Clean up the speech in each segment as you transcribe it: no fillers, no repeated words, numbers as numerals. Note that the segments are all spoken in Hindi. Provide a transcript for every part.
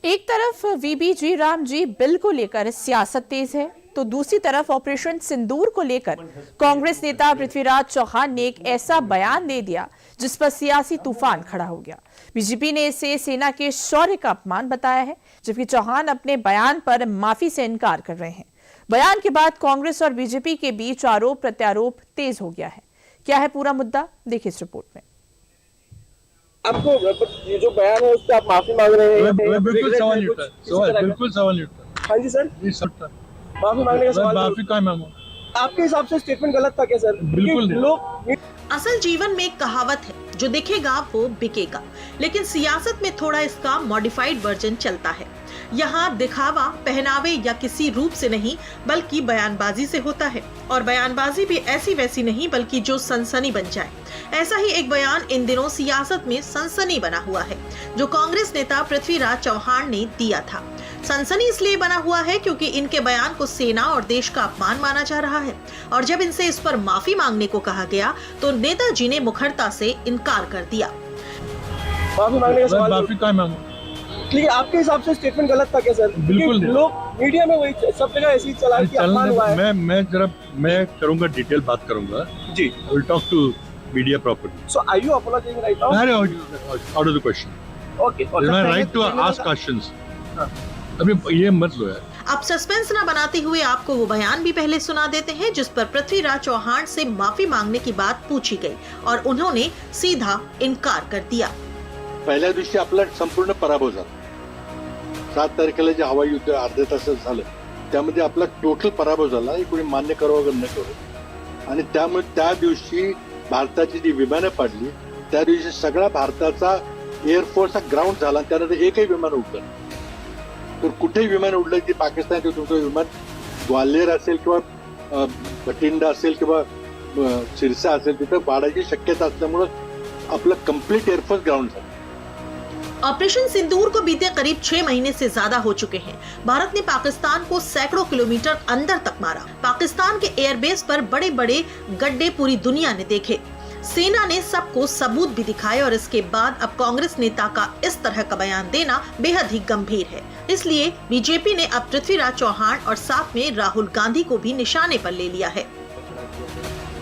एक तरफ वीबीजी राम जी बिल को लेकर सियासत तेज है, तो दूसरी तरफ ऑपरेशन सिंदूर को लेकर कांग्रेस नेता पृथ्वीराज चौहान ने एक ऐसा बयान दे दिया जिस पर सियासी तूफान खड़ा हो गया। बीजेपी ने इसे सेना के शौर्य का अपमान बताया है, जबकि चौहान अपने बयान पर माफी से इनकार कर रहे हैं। बयान के बाद कांग्रेस और बीजेपी के बीच आरोप प्रत्यारोप तेज हो गया है। क्या है पूरा मुद्दा, देखिए इस रिपोर्ट में। आपको ये जो बयान है उससे आप माफी मांग रहे हैं? बिल्कुल सवाल नहीं उठा, बिल्कुल सवाल नहीं उठा। हाँ जी सर, माफी मांगने का सवाल। माफी का मांगो। आपके हिसाब से स्टेटमेंट गलत था क्या सर? बिल्कुल लोग असल जीवन में एक कहावत है, जो दिखेगा वो बिकेगा, लेकिन सियासत में थोड़ा इसका मॉडिफाइड वर्जन चलता है। यहाँ दिखावा पहनावे या किसी रूप से नहीं बल्कि बयानबाजी से होता है, और बयानबाजी भी ऐसी वैसी नहीं बल्कि जो सनसनी बन जाए। ऐसा ही एक बयान इन दिनों सियासत में सनसनी बना हुआ है, जो कांग्रेस नेता पृथ्वीराज चौहान ने दिया था। सनसनी इसलिए बना हुआ है क्योंकि इनके बयान को सेना और देश का अपमान माना जा रहा है, और जब इनसे इस पर माफी मांगने को कहा गया तो नेताजी ने मुखरता से इनकार कर दिया। माफी मांगने का सवाल। माफी का मांगो। लेकिन आपके हिसाब से स्टेटमेंट गलत था क्या सर? बिल्कुल। लोग मीडिया में वही सब जगह ऐसी चला कि अपमान हुआ है। मैं करूंगा, डिटेल बात करूंगा जी। I will talk to media properly. So are you apologizing right now? Out of the question. Okay, is my right to ask questions. अभी ये मत लो यार। अब सस्पेंस न बनाते हुए आपको वो बयान भी पहले सुना देते हैं जिस पर पृथ्वीराज चौहान से माफी मांगने की बात पूछी गई और उन्होंने सीधा इनकार कर दिया। पहिल्या दिवशी आपला संपूर्ण पराभव झाला। 7 तारखेला जे हवाई युद्ध अर्ध्या तासात झालं त्यामध्ये आपला टोटल पराभव झाला, हे कोणी मान्य करो अगर न करो। आणि त्यामुळे त्या दिवशी भारताची जी विमानं पडली त्या दिवशी सगळा भारताचा एअरफोर्सचा ग्राउंड झाला, त्यानंतर एकही विमान उडलं नाही। तर कुठेही विमान उडलं की पाकिस्तानचं तुमचं विमान ग्वाल्हेर असेल किंवा बठिंडा असेल किंवा सिरसा असेल तिथं पाडायची शक्यता असल्यामुळे आपलं कंप्लीट एअरफोर्स ग्राउंड झालं। ऑपरेशन सिंदूर को बीते करीब 6 महीने से ज्यादा हो चुके हैं। भारत ने पाकिस्तान को सैकड़ों किलोमीटर अंदर तक मारा। पाकिस्तान के एयरबेस पर बड़े बड़े गड्ढे पूरी दुनिया ने देखे। सेना ने सबको सबूत भी दिखाए, और इसके बाद अब कांग्रेस नेता का इस तरह का बयान देना बेहद ही गंभीर है। इसलिए बीजेपी ने अब पृथ्वीराज चौहान और साथ में राहुल गांधी को भी निशाने पर ले लिया है।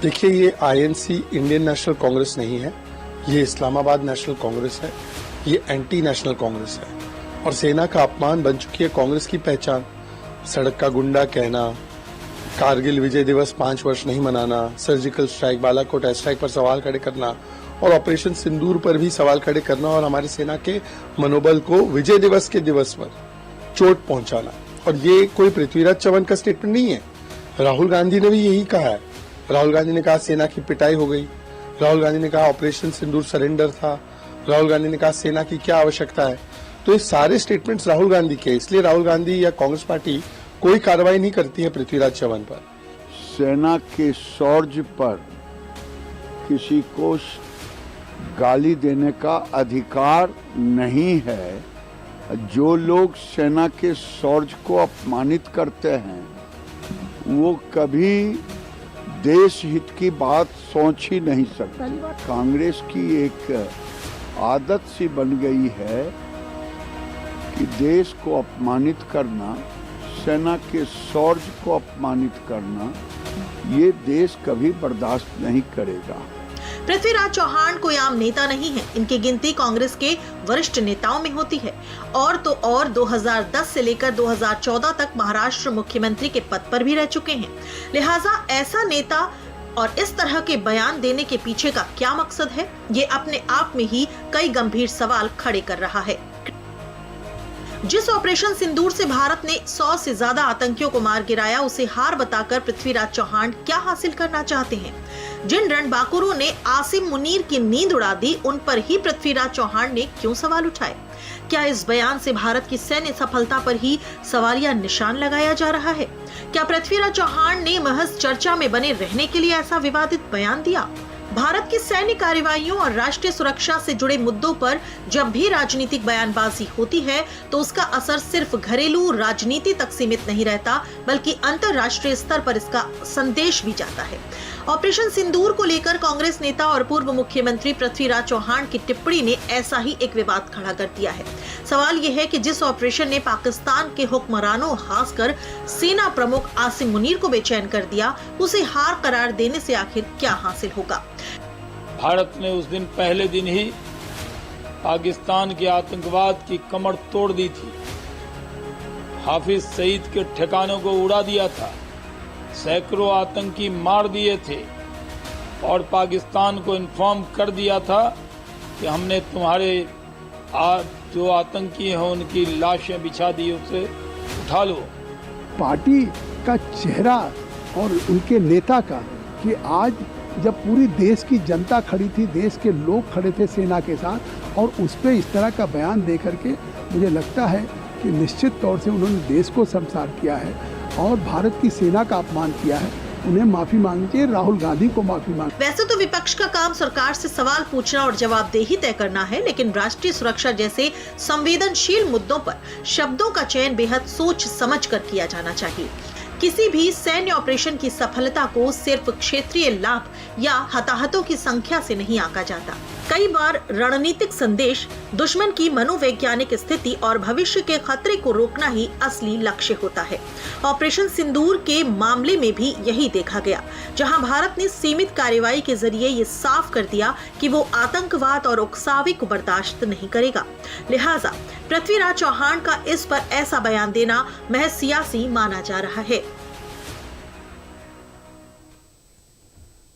देखिए, ये आईएनसी इंडियन नेशनल कांग्रेस नहीं है, ये इस्लामाबाद नेशनल कांग्रेस है, ये एंटी नेशनल कांग्रेस है, और सेना का अपमान बन चुकी है कांग्रेस की पहचान। सड़क का गुंडा कहना, कारगिल विजय दिवस 5 वर्ष नहीं मनाना, surgical strike, Balakot air strike पर सवाल खड़े करना, और ऑपरेशन सिंदूर पर भी सवाल खड़े करना, और हमारी सेना के मनोबल को विजय दिवस के दिवस पर चोट पहुंचाना। और ये कोई पृथ्वीराज चौहान का स्टेटमेंट नहीं है, राहुल गांधी ने भी यही कहा है। राहुल गांधी ने कहा सेना की पिटाई हो गई, राहुल गांधी ने कहा ऑपरेशन सिंदूर सरेंडर था, राहुल गांधी ने कहा सेना की क्या आवश्यकता है। तो ये सारे स्टेटमेंट्स राहुल गांधी के, इसलिए राहुल गांधी या कांग्रेस पार्टी कोई कार्रवाई नहीं करती है पृथ्वीराज चौहान पर। सेना के शौर्य पर किसी को गाली देने का अधिकार नहीं है। जो लोग सेना के शौर्य को अपमानित करते हैं वो कभी देश हित की बात सोच ही नहीं सकते। कांग्रेस की एक आदत सी बन गई है कि देश को अपमानित करना, सेना के शौर्य को अपमानित करना, ये देश कभी बर्दाश्त नहीं करेगा। पृथ्वीराज चौहान कोई आम नेता नहीं है। इनकी गिनती कांग्रेस के वरिष्ठ नेताओं में होती है, और तो और 2010 से लेकर 2014 तक महाराष्ट्र मुख्यमंत्री के पद पर भी रह चुके हैं। लिहाजा ऐसा नेता और इस तरह के बयान देने के पीछे का क्या मकसद है, ये अपने आप में ही कई गंभीर सवाल खड़े कर रहा है। जिस ऑपरेशन सिंदूर से भारत ने 100 से ज्यादा आतंकियों को मार गिराया, उसे हार बताकर पृथ्वीराज चौहान क्या हासिल करना चाहते हैं? जिन रणबांकुरों ने आसिम मुनीर की नींद उड़ा दी, उन पर ही पृथ्वीराज चौहान ने क्यों सवाल उठाए? क्या इस बयान से भारत की सैन्य सफलता पर ही सवालिया निशान लगाया जा रहा है? क्या पृथ्वीराज चौहान ने महज चर्चा में बने रहने के लिए ऐसा विवादित बयान दिया? भारत की सैन्य कार्रवाइयों और राष्ट्रीय सुरक्षा से जुड़े मुद्दों पर जब भी राजनीतिक बयानबाजी होती है तो उसका असर सिर्फ घरेलू राजनीति तक सीमित नहीं रहता, बल्कि अंतर्राष्ट्रीय स्तर पर इसका संदेश भी जाता है। ऑपरेशन सिंदूर को लेकर कांग्रेस नेता और पूर्व मुख्यमंत्री पृथ्वीराज चौहान की टिप्पणी ने ऐसा ही एक विवाद खड़ा कर दिया है। सवाल यह है कि जिस ऑपरेशन ने पाकिस्तान के हुक्मरानों खासकर सेना प्रमुख आसिम मुनीर को बेचैन कर दिया, उसे हार करार देने से आखिर क्या हासिल होगा? भारत ने उस दिन पहले दिन ही पाकिस्तान के आतंकवाद की कमर तोड़ दी थी। हाफिज सईद के ठिकानों को उड़ा दिया था, सैकड़ों आतंकी मार दिए थे और पाकिस्तान को इन्फॉर्म कर दिया था कि हमने तुम्हारे जो आतंकी हैं उनकी लाशें बिछा दी, उसे उठा लो। पार्टी का चेहरा और उनके नेता का कि आज जब पूरी देश की जनता खड़ी थी, देश के लोग खड़े थे सेना के साथ, और उस पर इस तरह का बयान दे करके मुझे लगता है कि निश्चित तौर से उन्होंने देश को शर्मसार किया है और भारत की सेना का अपमान किया है। उन्हें माफी मांगनी चाहिए, राहुल गांधी को माफी मांग। वैसे तो विपक्ष का काम सरकार से सवाल पूछना और जवाबदेही तय करना है, लेकिन राष्ट्रीय सुरक्षा जैसे संवेदनशील मुद्दों पर शब्दों का चयन बेहद सोच समझ कर किया जाना चाहिए। किसी भी सैन्य ऑपरेशन की सफलता को सिर्फ क्षेत्रीय लाभ या हताहतों की संख्या से नहीं आंका जाता। कई बार रणनीतिक संदेश, दुश्मन की मनोवैज्ञानिक स्थिति और भविष्य के खतरे को रोकना ही असली लक्ष्य होता है। ऑपरेशन सिंदूर के मामले में भी यही देखा गया, जहां भारत ने सीमित कार्रवाई के जरिए ये साफ कर दिया कि वो आतंकवाद और उकसावे को बर्दाश्त नहीं करेगा। लिहाजा पृथ्वीराज चौहान का इस पर ऐसा बयान देना महज सियासी माना जा रहा है।